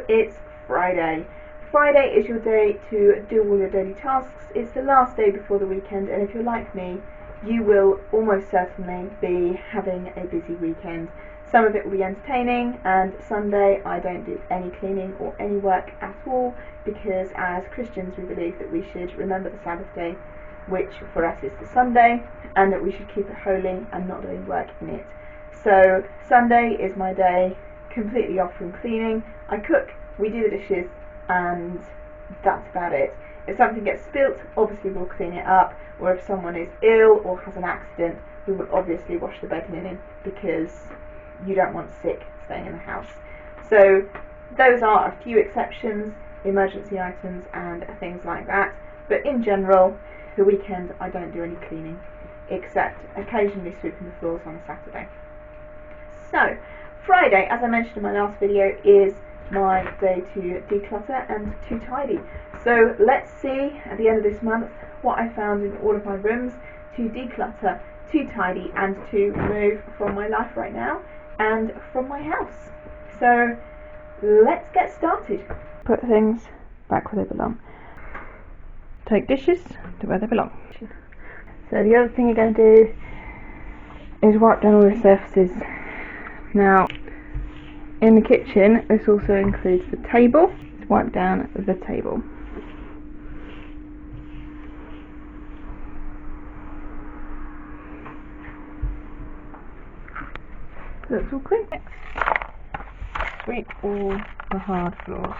it's Friday. Friday is your day to do all your daily tasks. It's the last day before the weekend, and if you're like me, you will almost certainly be having a busy weekend. Some of it will be entertaining, and Sunday I don't do any cleaning or any work at all, because as Christians we believe that we should remember the Sabbath day, which for us is the Sunday, and that we should keep it holy and not do any work in it. So Sunday is my day completely off from cleaning. I cook, we do the dishes, and that's about it. If something gets spilt, obviously we'll clean it up, or if someone is ill or has an accident, we will obviously wash the bed linen, because you don't want sick staying in the house. So those are a few exceptions, emergency items and things like that, but in general, the weekend I don't do any cleaning, except occasionally sweeping the floors on a Saturday. So Friday, as I mentioned in my last video, is my day to declutter and to tidy. So let's see at the end of this month what I found in all of my rooms to declutter, to tidy and to remove from my life right now and from my house. So let's get started. Put things back where they belong. Take dishes to where they belong. So the other thing you're going to do is wipe down all the surfaces. Now in the kitchen, this also includes the table. Let's wipe down the table. That's all clean. Next, sweep all the hard floors.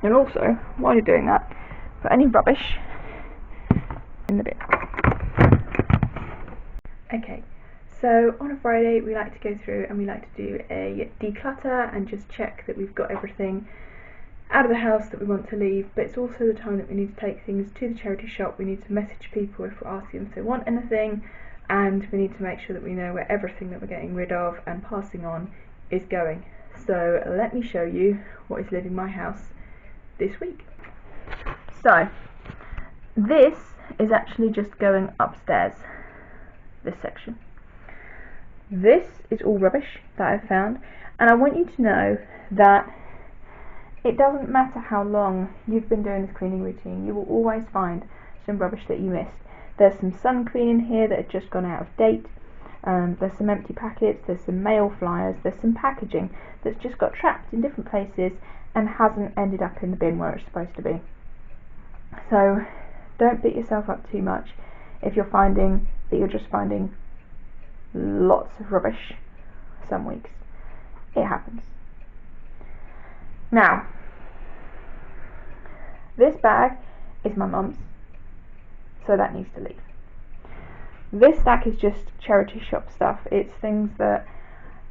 And also, while you're doing that, put any rubbish in the bin. Okay, so on a Friday we like to go through and we like to do a declutter and just check that we've got everything out of the house that we want to leave, but it's also the time that we need to take things to the charity shop. We need to message people if we're asking them if they want anything, and we need to make sure that we know where everything that we're getting rid of and passing on is going. So let me show you what is leaving my house this week. So this is actually just going upstairs, this section. This is all rubbish that I've found, and I want you to know that it doesn't matter how long you've been doing this cleaning routine, you will always find some rubbish that you missed. There's some sun cream in here that had just gone out of date, there's some empty packets, there's some mail flyers, there's some packaging that's just got trapped in different places and hasn't ended up in the bin where it's supposed to be. So don't beat yourself up too much if you're finding that you're just finding lots of rubbish some weeks. It happens. Now, this bag is my mum's, so that needs to leave. This stack is just charity shop stuff. It's things that,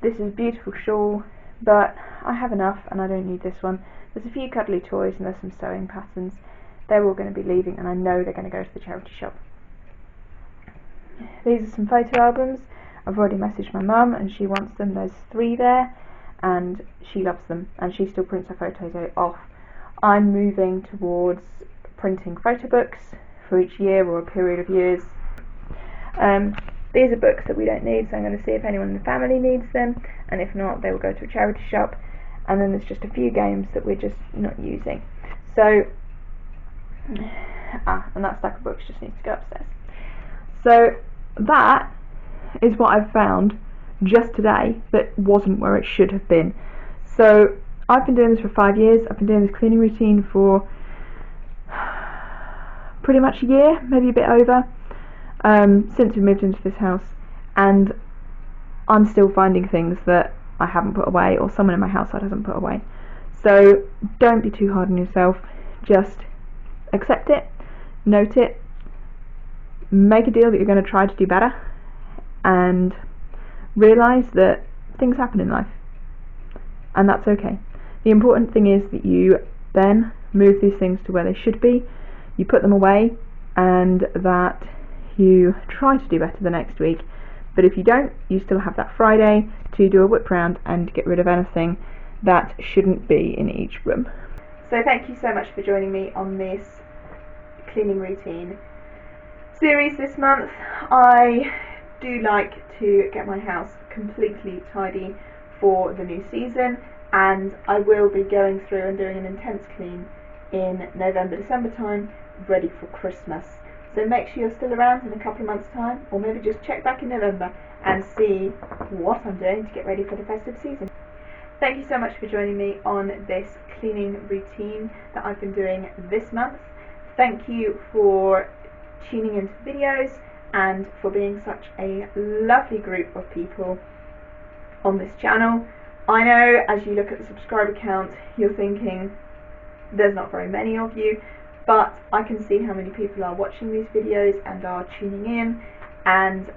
this is a beautiful shawl, but I have enough and I don't need this one. There's a few cuddly toys and there's some sewing patterns. They're all going to be leaving, and I know they're going to go to the charity shop. These are some photo albums. I've already messaged my mum and she wants them. There's 3 there and she loves them and she still prints her photos off. I'm moving towards printing photo books for each year or a period of years. These are books that we don't need, so I'm going to see if anyone in the family needs them, and if not, they will go to a charity shop. And then there's just a few games that we're just not using. So, and that stack of books just needs to go upstairs. So that is what I've found just today that wasn't where it should have been. So I've been doing this for 5 years. I've been doing this cleaning routine for pretty much a year, maybe a bit over, since we moved into this house, and I'm still finding things that I haven't put away or someone in my household hasn't put away. So don't be too hard on yourself. Just accept it, note it, make a deal that you're going to try to do better, and realise that things happen in life, and that's okay. The important thing is that you then move these things to where they should be, you put them away, and that you try to do better the next week. But if you don't, you still have that Friday to do a whip round and get rid of anything that shouldn't be in each room. So thank you so much for joining me on this cleaning routine series this month. I do like to get my house completely tidy for the new season, and I will be going through and doing an intense clean in November, December time, ready for Christmas. So make sure you're still around in a couple of months' time, or maybe just check back in November and see what I'm doing to get ready for the festive season. Thank you so much for joining me on this cleaning routine that I've been doing this month. Thank you for tuning into the videos and for being such a lovely group of people on this channel. I know as you look at the subscriber count, you're thinking there's not very many of you, but I can see how many people are watching these videos and are tuning in, and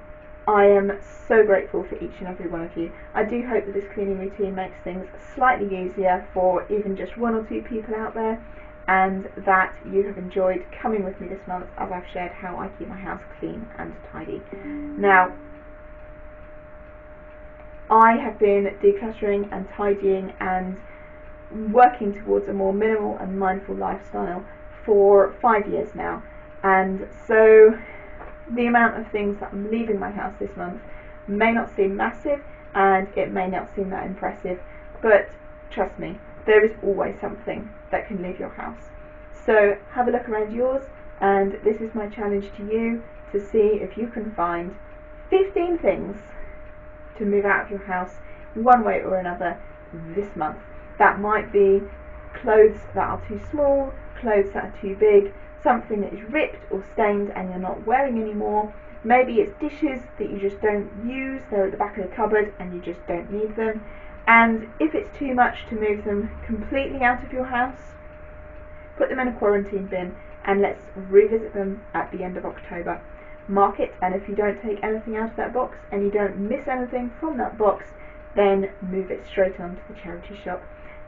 I am so grateful for each and every one of you. I do hope that this cleaning routine makes things slightly easier for even just 1 or 2 people out there, and that you have enjoyed coming with me this month as I've shared how I keep my house clean and tidy. Now, I have been decluttering and tidying and working towards a more minimal and mindful lifestyle for 5 years now, and so the amount of things that I'm leaving my house this month may not seem massive and it may not seem that impressive, but trust me, there is always something that can leave your house. So have a look around yours, and this is my challenge to you, to see if you can find 15 things to move out of your house one way or another this month. That might be clothes that are too small, clothes that are too big, something that is ripped or stained and you're not wearing anymore. Maybe it's dishes that you just don't use, they're at the back of the cupboard and you just don't need them. And if it's too much to move them completely out of your house, put them in a quarantine bin and let's revisit them at the end of October. Mark it, and if you don't take anything out of that box and you don't miss anything from that box, then move it straight on to the charity shop.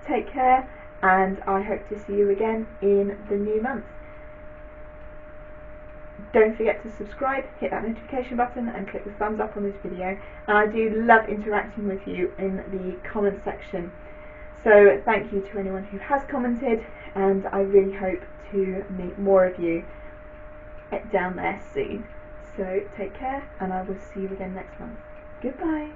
Take care, and I hope to see you again in the new month. Don't forget to subscribe, hit that notification button and click the thumbs up on this video, and I do love interacting with you in the comment section, so thank you to anyone who has commented, and I really hope to meet more of you down there soon. So take care, and I will see you again next month. Goodbye.